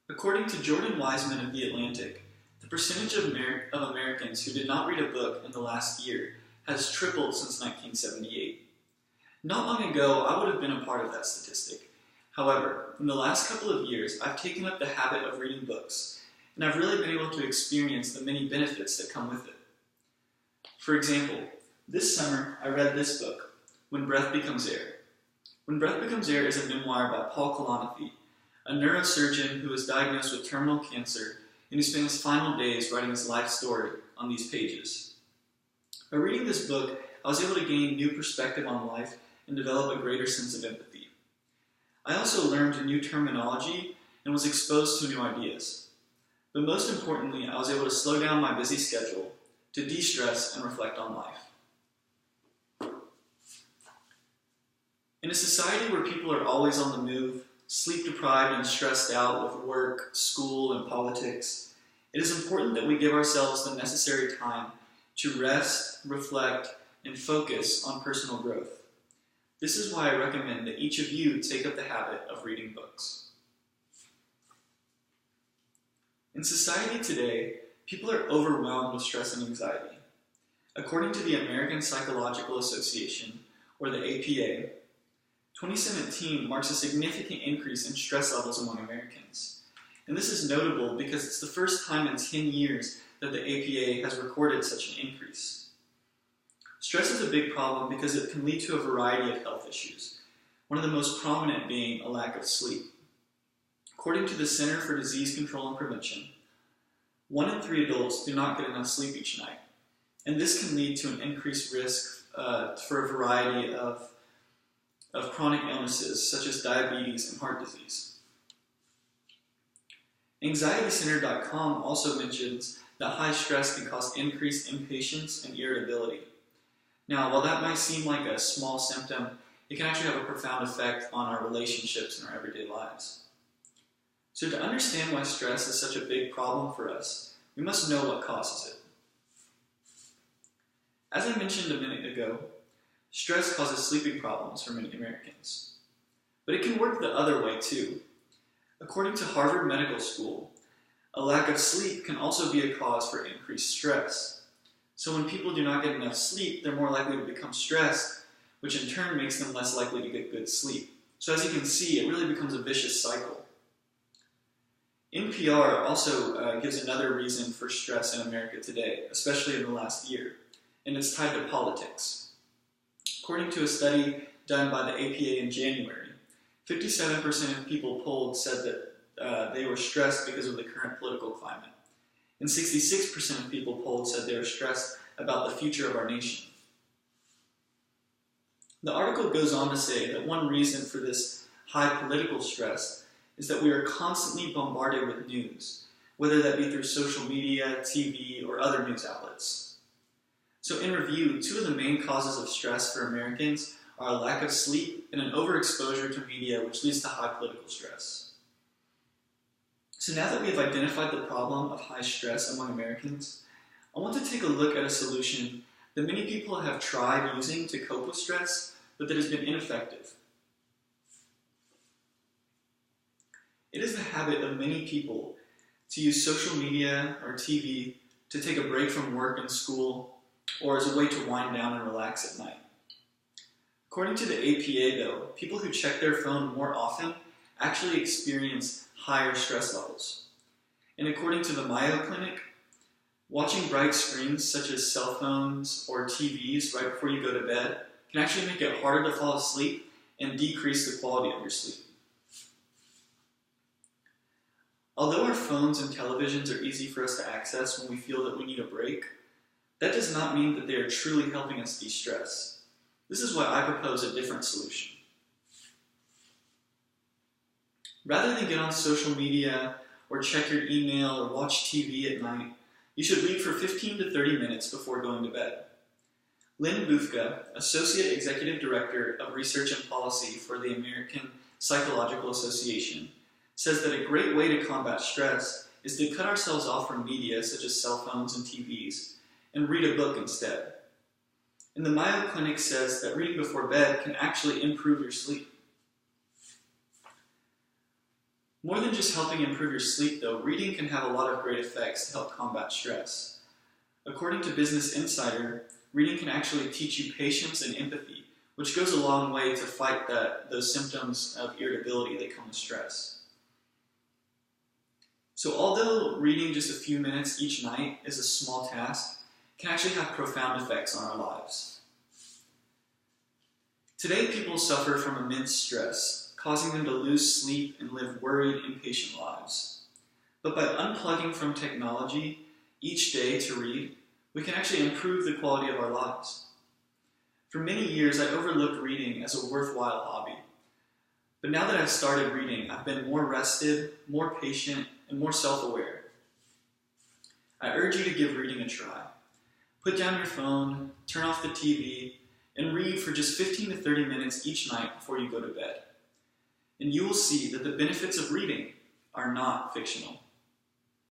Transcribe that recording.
According to Jordan Wiseman of The Atlantic, the percentage of Americans who did not read a book in the last year has tripled since 1978. Not long ago, I would have been a part of that statistic. However, in the last couple of years, I've taken up the habit of reading books, and I've really been able to experience the many benefits that come with it. For example, this summer, I read this book, When Breath Becomes Air. When Breath Becomes Air is a memoir by Paul Kalanithi, a neurosurgeon who was diagnosed with terminal cancer and who spent his final days writing his life story on these pages. By reading this book, I was able to gain new perspective on life and develop a greater sense of empathy. I also learned new terminology and was exposed to new ideas. But most importantly, I was able to slow down my busy schedule to de-stress and reflect on life. In a society where people are always on the move, sleep-deprived and stressed out with work, school, and politics, it is important that we give ourselves the necessary time to rest, reflect, and focus on personal growth. This is why I recommend that each of you take up the habit of reading books. In society today, people are overwhelmed with stress and anxiety. According to the American Psychological Association, or the APA, 2017 marks a significant increase in stress levels among Americans. And this is notable because it's the first time in 10 years that the APA has recorded such an increase. Stress is a big problem because it can lead to a variety of health issues, one of the most prominent being a lack of sleep. According to the Center for Disease Control and Prevention, 1 in 3 adults do not get enough sleep each night, and this can lead to an increased risk for a variety of chronic illnesses such as diabetes and heart disease. AnxietyCenter.com also mentions that high stress can cause increased impatience and irritability. Now, while that might seem like a small symptom, it can actually have a profound effect on our relationships and our everyday lives. So to understand why stress is such a big problem for us, we must know what causes it. As I mentioned a minute ago, stress causes sleeping problems for many Americans. But it can work the other way too. According to Harvard Medical School, a lack of sleep can also be a cause for increased stress. So when people do not get enough sleep, they're more likely to become stressed, which in turn makes them less likely to get good sleep. So as you can see, it really becomes a vicious cycle. NPR also gives another reason for stress in America today, especially in the last year, and it's tied to politics. According to a study done by the APA in January, 57% of people polled said that they were stressed because of the current political climate, and 66% of people polled said they were stressed about the future of our nation. The article goes on to say that one reason for this high political stress is that we are constantly bombarded with news, whether that be through social media, TV, or other news outlets. So in review, 2 of the main causes of stress for Americans are a lack of sleep and an overexposure to media, which leads to high political stress. So now that we have identified the problem of high stress among Americans, I want to take a look at a solution that many people have tried using to cope with stress, but that has been ineffective. It is the habit of many people to use social media or TV to take a break from work and school, or as a way to wind down and relax at night. According to the APA, though, people who check their phone more often actually experience higher stress levels. And according to the Mayo Clinic, watching bright screens such as cell phones or TVs right before you go to bed can actually make it harder to fall asleep and decrease the quality of your sleep. Although our phones and televisions are easy for us to access when we feel that we need a break, that does not mean that they are truly helping us de-stress. This is why I propose a different solution. Rather than get on social media or check your email or watch TV at night, you should read for 15 to 30 minutes before going to bed. Lynn Bufka, Associate Executive Director of Research and Policy for the American Psychological Association, says that a great way to combat stress is to cut ourselves off from media such as cell phones and TVs and read a book instead. And the Mayo Clinic says that reading before bed can actually improve your sleep. More than just helping improve your sleep, though, reading can have a lot of great effects to help combat stress. According to Business Insider, reading can actually teach you patience and empathy, which goes a long way to fight those symptoms of irritability that come with stress. So although reading just a few minutes each night is a small task, it can actually have profound effects on our lives. Today, people suffer from immense stress, causing them to lose sleep and live worried, impatient lives. But by unplugging from technology each day to read, we can actually improve the quality of our lives. For many years, I overlooked reading as a worthwhile hobby. But now that I've started reading, I've been more rested, more patient, and more self-aware. I urge you to give reading a try. Put down your phone, turn off the TV, and read for just 15 to 30 minutes each night before you go to bed. And you will see that the benefits of reading are not fictional.